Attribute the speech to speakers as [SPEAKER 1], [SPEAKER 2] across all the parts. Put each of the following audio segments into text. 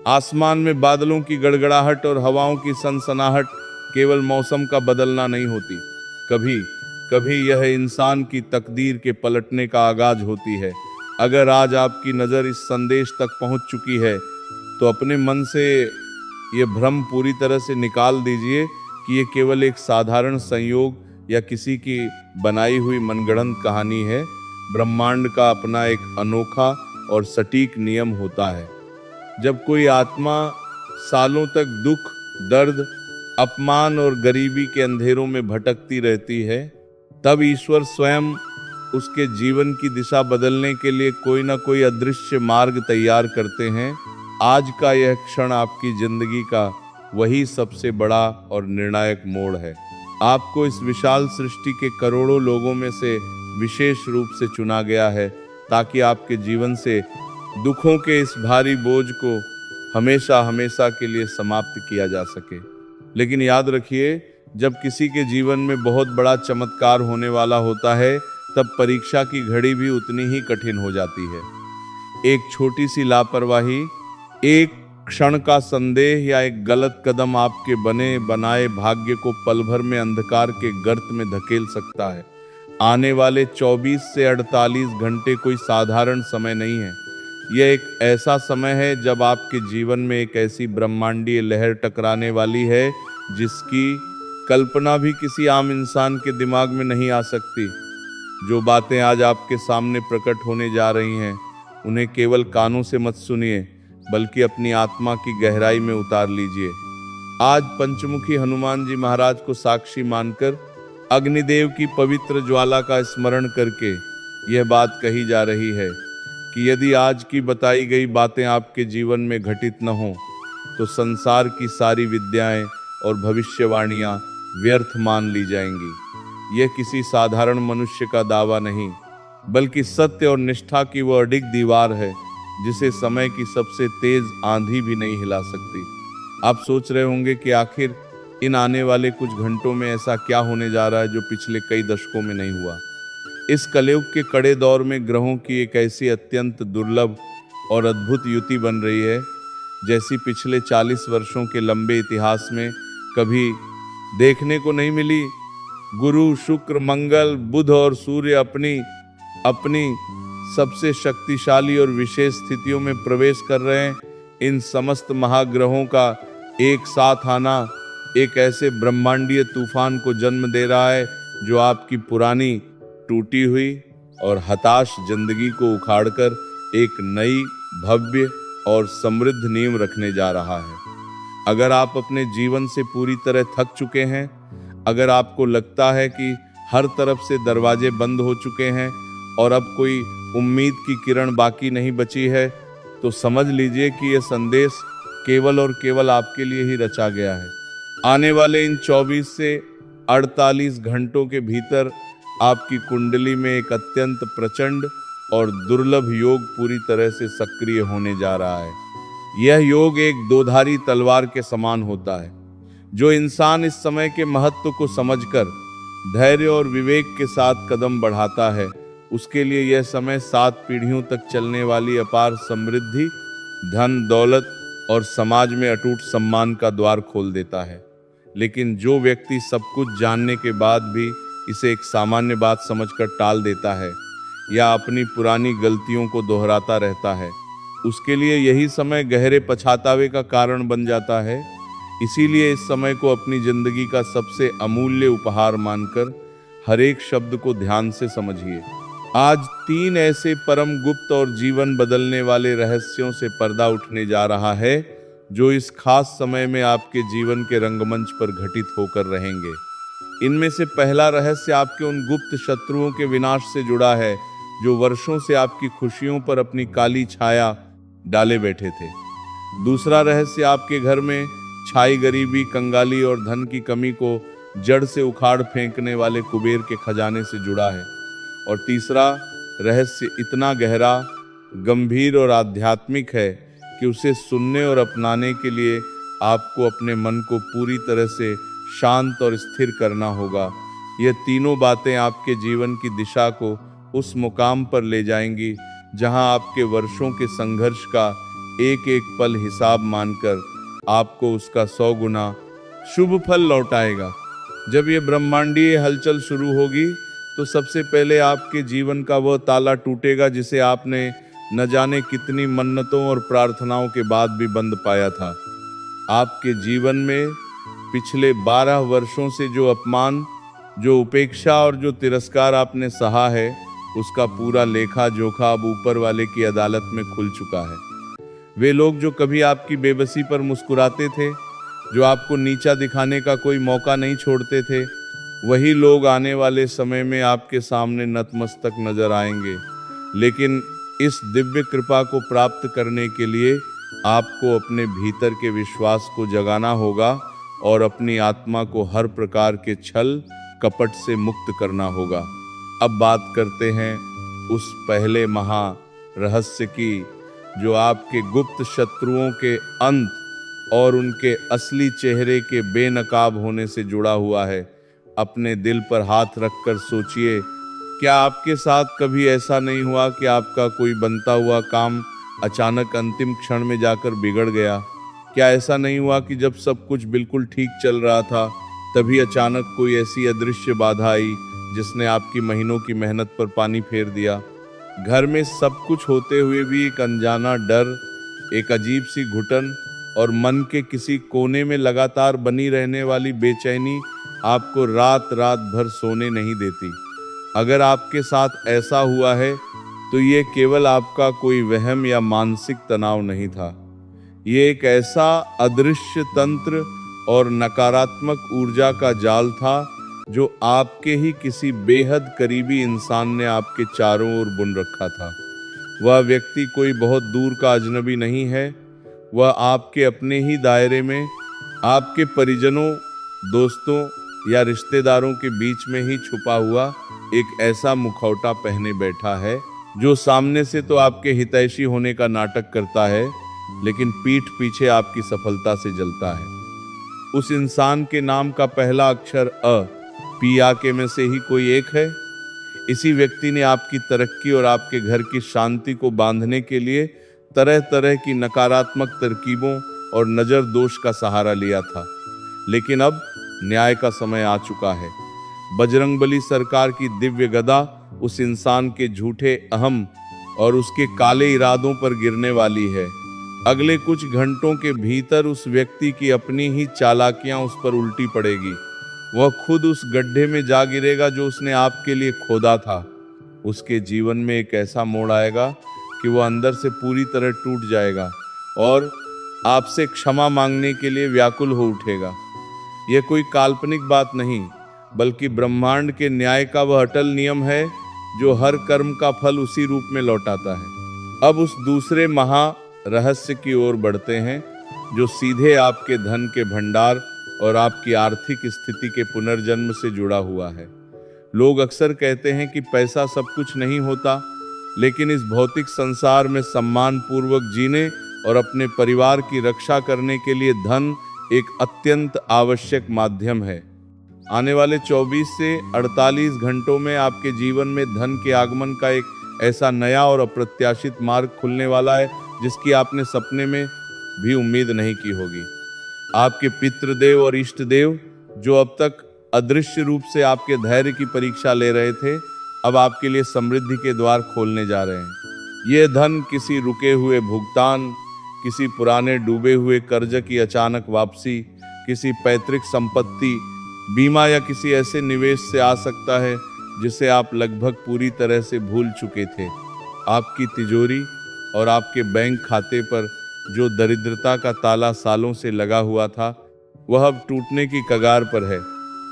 [SPEAKER 1] आसमान में बादलों की गड़गड़ाहट और हवाओं की सनसनाहट केवल मौसम का बदलना नहीं होती, कभी कभी यह इंसान की तकदीर के पलटने का आगाज होती है। अगर आज आपकी नज़र इस संदेश तक पहुंच चुकी है तो अपने मन से ये भ्रम पूरी तरह से निकाल दीजिए कि ये केवल एक साधारण संयोग या किसी की बनाई हुई मनगढ़ंत कहानी है। ब्रह्मांड का अपना एक अनोखा और सटीक नियम होता है। जब कोई आत्मा सालों तक दुख, दर्द, अपमान और गरीबी के अंधेरों में भटकती रहती है, तब ईश्वर स्वयं उसके जीवन की दिशा बदलने के लिए कोई ना कोई अदृश्य मार्ग तैयार करते हैं। आज का यह क्षण आपकी जिंदगी का वही सबसे बड़ा और निर्णायक मोड़ है। आपको इस विशाल सृष्टि के करोड़ों लोगों में से विशेष रूप से चुना गया है ताकि आपके जीवन से दुखों के इस भारी बोझ को हमेशा हमेशा के लिए समाप्त किया जा सके। लेकिन याद रखिए, जब किसी के जीवन में बहुत बड़ा चमत्कार होने वाला होता है, तब परीक्षा की घड़ी भी उतनी ही कठिन हो जाती है। एक छोटी सी लापरवाही, एक क्षण का संदेह या एक गलत कदम आपके बने बनाए भाग्य को पल भर में अंधकार के गर्त में धकेल सकता है। आने वाले 24 से 48 घंटे कोई साधारण समय नहीं है। यह एक ऐसा समय है जब आपके जीवन में एक ऐसी ब्रह्मांडीय लहर टकराने वाली है जिसकी कल्पना भी किसी आम इंसान के दिमाग में नहीं आ सकती। जो बातें आज आपके सामने प्रकट होने जा रही हैं, उन्हें केवल कानों से मत सुनिए, बल्कि अपनी आत्मा की गहराई में उतार लीजिए। आज पंचमुखी हनुमान जी महाराज को साक्षी मानकर अग्निदेव की पवित्र ज्वाला का स्मरण करके यह बात कही जा रही है कि यदि आज की बताई गई बातें आपके जीवन में घटित न हो तो संसार की सारी विद्याएं और भविष्यवाणियां व्यर्थ मान ली जाएंगी। यह किसी साधारण मनुष्य का दावा नहीं, बल्कि सत्य और निष्ठा की वह अडिग दीवार है जिसे समय की सबसे तेज आंधी भी नहीं हिला सकती। आप सोच रहे होंगे कि आखिर इन आने वाले कुछ घंटों में ऐसा क्या होने जा रहा है जो पिछले कई दशकों में नहीं हुआ। इस कलयुग के कड़े दौर में ग्रहों की एक ऐसी अत्यंत दुर्लभ और अद्भुत युति बन रही है जैसी पिछले 40 वर्षों के लंबे इतिहास में कभी देखने को नहीं मिली। गुरु, शुक्र, मंगल, बुध और सूर्य अपनी सबसे शक्तिशाली और विशेष स्थितियों में प्रवेश कर रहे हैं। इन समस्त महाग्रहों का एक साथ आना एक ऐसे ब्रह्मांडीय तूफान को जन्म दे रहा है जो आपकी पुरानी, टूटी हुई और हताश जिंदगी को उखाड़कर एक नई, भव्य और समृद्ध नींव रखने जा रहा है। अगर आप अपने जीवन से पूरी तरह थक चुके हैं, अगर आपको लगता है कि हर तरफ से दरवाजे बंद हो चुके हैं और अब कोई उम्मीद की किरण बाकी नहीं बची है, तो समझ लीजिए कि यह संदेश केवल और केवल आपके लिए ही रचा गया है। आने वाले इन 24 से 48 घंटों के भीतर आपकी कुंडली में एक अत्यंत प्रचंड और दुर्लभ योग पूरी तरह से सक्रिय होने जा रहा है। यह योग एक दोधारी तलवार के समान होता है। जो इंसान इस समय के महत्व को समझकर धैर्य और विवेक के साथ कदम बढ़ाता है, उसके लिए यह समय 7 पीढ़ियों तक चलने वाली अपार समृद्धि, धन, दौलत और समाज में अटूट सम्मान का द्वार खोल देता है। लेकिन जो व्यक्ति सब कुछ जानने के बाद भी इसे एक सामान्य बात समझकर टाल देता है या अपनी पुरानी गलतियों को दोहराता रहता है, उसके लिए यही समय गहरे पछतावे का कारण बन जाता है। इसीलिए इस समय को अपनी जिंदगी का सबसे अमूल्य उपहार मानकर हर एक शब्द को ध्यान से समझिए। आज 3 ऐसे परम गुप्त और जीवन बदलने वाले रहस्यों से पर्दा उठने जा रहा है जो इस खास समय में आपके जीवन के रंगमंच पर घटित होकर रहेंगे। इनमें से पहला रहस्य आपके उन गुप्त शत्रुओं के विनाश से जुड़ा है जो वर्षों से आपकी खुशियों पर अपनी काली छाया डाले बैठे थे। दूसरा रहस्य आपके घर में छाई गरीबी, कंगाली और धन की कमी को जड़ से उखाड़ फेंकने वाले कुबेर के खजाने से जुड़ा है। और तीसरा रहस्य इतना गहरा, गंभीर और आध्यात्मिक है कि उसे सुनने और अपनाने के लिए आपको अपने मन को पूरी तरह से शांत और स्थिर करना होगा। यह तीनों बातें आपके जीवन की दिशा को उस मुकाम पर ले जाएंगी जहां आपके वर्षों के संघर्ष का एक एक पल हिसाब मानकर आपको उसका 100 गुना शुभ फल लौटाएगा। जब ये ब्रह्मांडीय हलचल शुरू होगी तो सबसे पहले आपके जीवन का वह ताला टूटेगा जिसे आपने न जाने कितनी मन्नतों और प्रार्थनाओं के बाद भी बंद पाया था। आपके जीवन में पिछले 12 वर्षों से जो अपमान, जो उपेक्षा और जो तिरस्कार आपने सहा है, उसका पूरा लेखा जोखा अब ऊपर वाले की अदालत में खुल चुका है। वे लोग जो कभी आपकी बेबसी पर मुस्कुराते थे, जो आपको नीचा दिखाने का कोई मौका नहीं छोड़ते थे, वही लोग आने वाले समय में आपके सामने नतमस्तक नजर आएंगे। लेकिन इस दिव्य कृपा को प्राप्त करने के लिए आपको अपने भीतर के विश्वास को जगाना होगा और अपनी आत्मा को हर प्रकार के छल कपट से मुक्त करना होगा। अब बात करते हैं उस पहले महा रहस्य की, जो आपके गुप्त शत्रुओं के अंत और उनके असली चेहरे के बेनकाब होने से जुड़ा हुआ है। अपने दिल पर हाथ रखकर सोचिए, क्या आपके साथ कभी ऐसा नहीं हुआ कि आपका कोई बनता हुआ काम अचानक अंतिम क्षण में जाकर बिगड़ गया? क्या ऐसा नहीं हुआ कि जब सब कुछ बिल्कुल ठीक चल रहा था, तभी अचानक कोई ऐसी अदृश्य बाधा आई जिसने आपकी महीनों की मेहनत पर पानी फेर दिया? घर में सब कुछ होते हुए भी एक अनजाना डर, एक अजीब सी घुटन और मन के किसी कोने में लगातार बनी रहने वाली बेचैनी आपको रात रात भर सोने नहीं देती। अगर आपके साथ ऐसा हुआ है तो ये केवल आपका कोई वहम या मानसिक तनाव नहीं था। ये एक ऐसा अदृश्य तंत्र और नकारात्मक ऊर्जा का जाल था जो आपके ही किसी बेहद करीबी इंसान ने आपके चारों ओर बुन रखा था। वह व्यक्ति कोई बहुत दूर का अजनबी नहीं है, वह आपके अपने ही दायरे में, आपके परिजनों, दोस्तों या रिश्तेदारों के बीच में ही छुपा हुआ एक ऐसा मुखौटा पहने बैठा है जो सामने से तो आपके हितैषी होने का नाटक करता है, लेकिन पीठ पीछे आपकी सफलता से जलता है। उस इंसान के नाम का पहला अक्षर अ, पिया के में से ही कोई एक है। इसी व्यक्ति ने आपकी तरक्की और आपके घर की शांति को बांधने के लिए तरह तरह की नकारात्मक तरकीबों और नजर दोष का सहारा लिया था। लेकिन अब न्याय का समय आ चुका है। बजरंगबली सरकार की दिव्य गदा उस इंसान के झूठे अहम और उसके काले इरादों पर गिरने वाली है। अगले कुछ घंटों के भीतर उस व्यक्ति की अपनी ही चालाकियां उस पर उल्टी पड़ेगी। वह खुद उस गड्ढे में जा गिरेगा जो उसने आपके लिए खोदा था। उसके जीवन में एक ऐसा मोड़ आएगा कि वह अंदर से पूरी तरह टूट जाएगा और आपसे क्षमा मांगने के लिए व्याकुल हो उठेगा। यह कोई काल्पनिक बात नहीं, बल्कि ब्रह्मांड के न्याय का वह अटल नियम है जो हर कर्म का फल उसी रूप में लौटाता है। अब उस दूसरे महा रहस्य की ओर बढ़ते हैं जो सीधे आपके धन के भंडार और आपकी आर्थिक स्थिति के पुनर्जन्म से जुड़ा हुआ है। लोग अक्सर कहते हैं कि पैसा सब कुछ नहीं होता, लेकिन इस भौतिक संसार में सम्मान पूर्वक जीने और अपने परिवार की रक्षा करने के लिए धन एक अत्यंत आवश्यक माध्यम है। आने वाले 24 से 48 घंटों में आपके जीवन में धन के आगमन का एक ऐसा नया और अप्रत्याशित मार्ग खुलने वाला है जिसकी आपने सपने में भी उम्मीद नहीं की होगी। आपके पितृदेव और इष्ट देव जो अब तक अदृश्य रूप से आपके धैर्य की परीक्षा ले रहे थे, अब आपके लिए समृद्धि के द्वार खोलने जा रहे हैं। यह धन किसी रुके हुए भुगतान, किसी पुराने डूबे हुए कर्ज की अचानक वापसी, किसी पैतृक संपत्ति, बीमा या किसी ऐसे निवेश से आ सकता है जिसे आप लगभग पूरी तरह से भूल चुके थे। आपकी तिजोरी और आपके बैंक खाते पर जो दरिद्रता का ताला सालों से लगा हुआ था, वह अब टूटने की कगार पर है।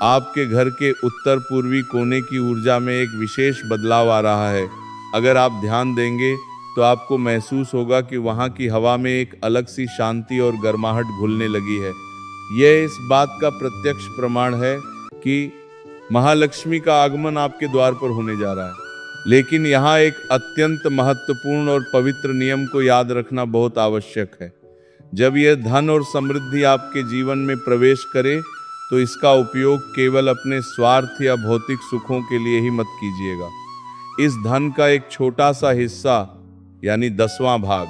[SPEAKER 1] आपके घर के उत्तर पूर्वी कोने की ऊर्जा में एक विशेष बदलाव आ रहा है। अगर आप ध्यान देंगे तो आपको महसूस होगा कि वहाँ की हवा में एक अलग सी शांति और गर्माहट घुलने लगी है। यह इस बात का प्रत्यक्ष प्रमाण है कि महालक्ष्मी का आगमन आपके द्वार पर होने जा रहा है। लेकिन यहाँ एक अत्यंत महत्वपूर्ण और पवित्र नियम को याद रखना बहुत आवश्यक है। जब यह धन और समृद्धि आपके जीवन में प्रवेश करे तो इसका उपयोग केवल अपने स्वार्थ या भौतिक सुखों के लिए ही मत कीजिएगा। इस धन का एक छोटा सा हिस्सा यानी 10वां भाग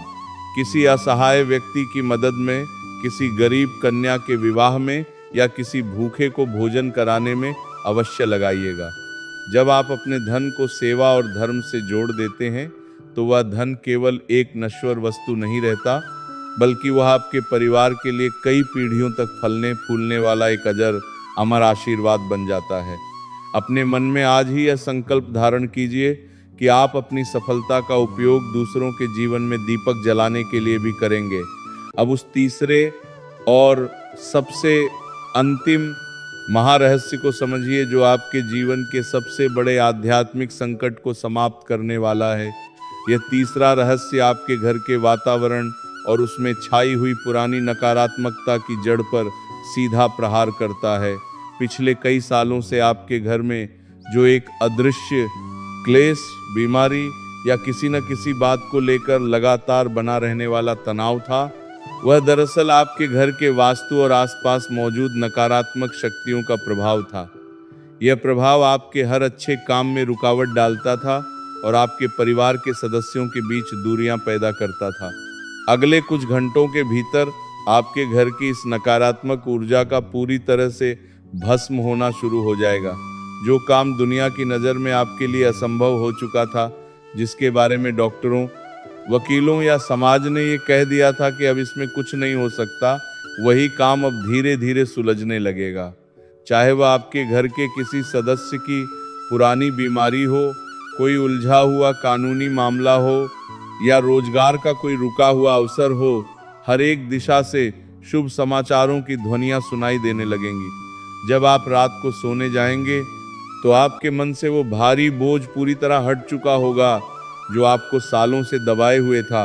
[SPEAKER 1] किसी असहाय व्यक्ति की मदद में, किसी गरीब कन्या के विवाह में या किसी भूखे को भोजन कराने में अवश्य लगाइएगा। जब आप अपने धन को सेवा और धर्म से जोड़ देते हैं तो वह धन केवल एक नश्वर वस्तु नहीं रहता, बल्कि वह आपके परिवार के लिए कई पीढ़ियों तक फलने फूलने वाला एक अजर अमर आशीर्वाद बन जाता है। अपने मन में आज ही यह संकल्प धारण कीजिए कि आप अपनी सफलता का उपयोग दूसरों के जीवन में दीपक जलाने के लिए भी करेंगे। अब उस तीसरे और सबसे अंतिम महारहस्य को समझिए जो आपके जीवन के सबसे बड़े आध्यात्मिक संकट को समाप्त करने वाला है। यह तीसरा रहस्य आपके घर के वातावरण और उसमें छाई हुई पुरानी नकारात्मकता की जड़ पर सीधा प्रहार करता है। पिछले कई सालों से आपके घर में जो एक अदृश्य क्लेश, बीमारी या किसी न किसी बात को लेकर लगातार बना रहने वाला तनाव था, वह दरअसल आपके घर के वास्तु और आसपास मौजूद नकारात्मक शक्तियों का प्रभाव था। यह प्रभाव आपके हर अच्छे काम में रुकावट डालता था और आपके परिवार के सदस्यों के बीच दूरियां पैदा करता था। अगले कुछ घंटों के भीतर आपके घर की इस नकारात्मक ऊर्जा का पूरी तरह से भस्म होना शुरू हो जाएगा। जो काम दुनिया की नज़र में आपके लिए असंभव हो चुका था, जिसके बारे में डॉक्टरों, वकीलों या समाज ने ये कह दिया था कि अब इसमें कुछ नहीं हो सकता, वही काम अब धीरे धीरे सुलझने लगेगा। चाहे वह आपके घर के किसी सदस्य की पुरानी बीमारी हो, कोई उलझा हुआ कानूनी मामला हो या रोजगार का कोई रुका हुआ अवसर हो, हर एक दिशा से शुभ समाचारों की ध्वनियां सुनाई देने लगेंगी। जब आप रात को सोने जाएंगे तो आपके मन से वो भारी बोझ पूरी तरह हट चुका होगा जो आपको सालों से दबाए हुए था।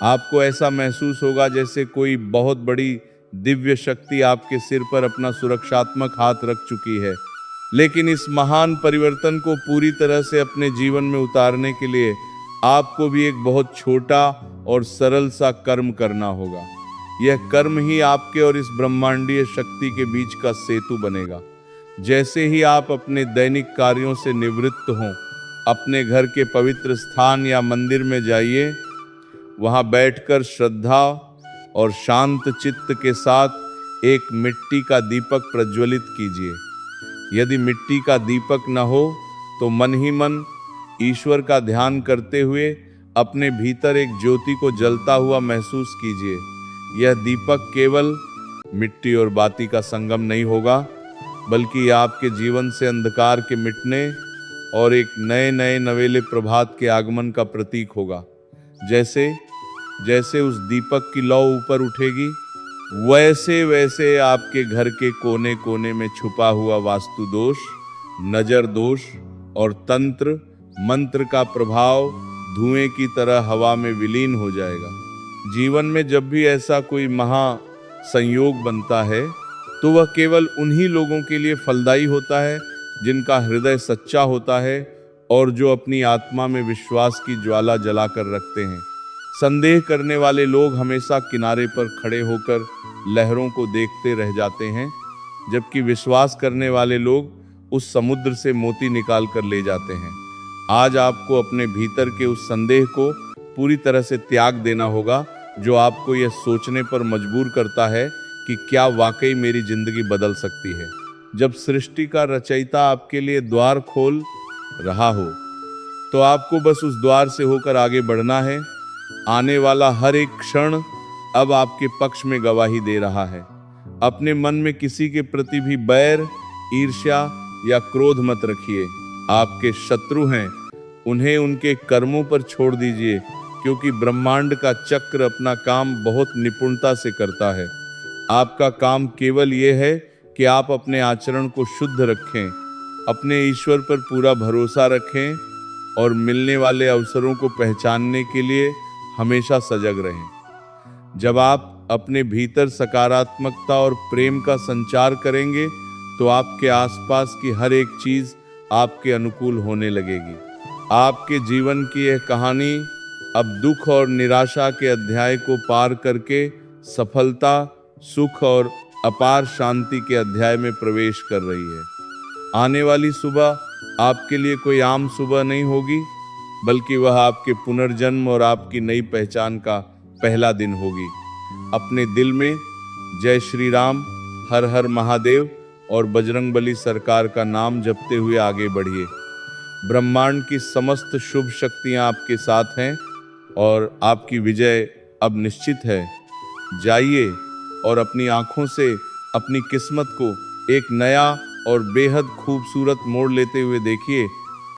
[SPEAKER 1] आपको ऐसा महसूस होगा जैसे कोई बहुत बड़ी दिव्य शक्ति आपके सिर पर अपना सुरक्षात्मक हाथ रख चुकी है। लेकिन इस महान परिवर्तन को पूरी तरह से अपने जीवन में उतारने के लिए आपको भी एक बहुत छोटा और सरल सा कर्म करना होगा। यह कर्म ही आपके और इस ब्रह्मांडीय शक्ति के बीच का सेतु बनेगा। जैसे ही आप अपने दैनिक कार्यों से निवृत्त हों, अपने घर के पवित्र स्थान या मंदिर में जाइए। वहां बैठकर श्रद्धा और शांत चित्त के साथ एक मिट्टी का दीपक प्रज्वलित कीजिए। यदि मिट्टी का दीपक न हो तो मन ही मन ईश्वर का ध्यान करते हुए अपने भीतर एक ज्योति को जलता हुआ महसूस कीजिए। यह दीपक केवल मिट्टी और बाती का संगम नहीं होगा, बल्कि आपके जीवन से अंधकार के मिटने और एक नए नवेले प्रभात के आगमन का प्रतीक होगा। जैसे जैसे उस दीपक की लौ ऊपर उठेगी, वैसे वैसे आपके घर के कोने कोने में छुपा हुआ वास्तु दोष, नजर दोष और तंत्र मंत्र का प्रभाव धुएं की तरह हवा में विलीन हो जाएगा। जीवन में जब भी ऐसा कोई महा संयोग बनता है तो वह केवल उन्हीं लोगों के लिए फलदायी होता है जिनका हृदय सच्चा होता है और जो अपनी आत्मा में विश्वास की ज्वाला जलाकर रखते हैं। संदेह करने वाले लोग हमेशा किनारे पर खड़े होकर लहरों को देखते रह जाते हैं, जबकि विश्वास करने वाले लोग उस समुद्र से मोती निकाल कर ले जाते हैं। आज आपको अपने भीतर के उस संदेह को पूरी तरह से त्याग देना होगा जो आपको यह सोचने पर मजबूर करता है कि क्या वाकई मेरी जिंदगी बदल सकती है। जब सृष्टि का रचयिता आपके लिए द्वार खोल रहा हो तो आपको बस उस द्वार से होकर आगे बढ़ना है। आने वाला हर एक क्षण अब आपके पक्ष में गवाही दे रहा है। अपने मन में किसी के प्रति भी बैर, ईर्ष्या या क्रोध मत रखिए। आपके शत्रु हैं, उन्हें उनके कर्मों पर छोड़ दीजिए, क्योंकि ब्रह्मांड का चक्र अपना काम बहुत निपुणता से करता है। आपका काम केवल ये है कि आप अपने आचरण को शुद्ध रखें, अपने ईश्वर पर पूरा भरोसा रखें और मिलने वाले अवसरों को पहचानने के लिए हमेशा सजग रहें। जब आप अपने भीतर सकारात्मकता और प्रेम का संचार करेंगे तो आपके आसपास की हर एक चीज आपके अनुकूल होने लगेगी। आपके जीवन की यह कहानी अब दुख और निराशा के अध्याय को पार करके सफलता, सुख और अपार शांति के अध्याय में प्रवेश कर रही है। आने वाली सुबह आपके लिए कोई आम सुबह नहीं होगी, बल्कि वह आपके पुनर्जन्म और आपकी नई पहचान का पहला दिन होगी। अपने दिल में जय श्री राम, हर हर महादेव और बजरंगबली सरकार का नाम जपते हुए आगे बढ़िए। ब्रह्मांड की समस्त शुभ शक्तियां आपके साथ हैं और आपकी विजय अब निश्चित है। जाइए और अपनी आंखों से अपनी किस्मत को एक नया और बेहद खूबसूरत मोड़ लेते हुए देखिए।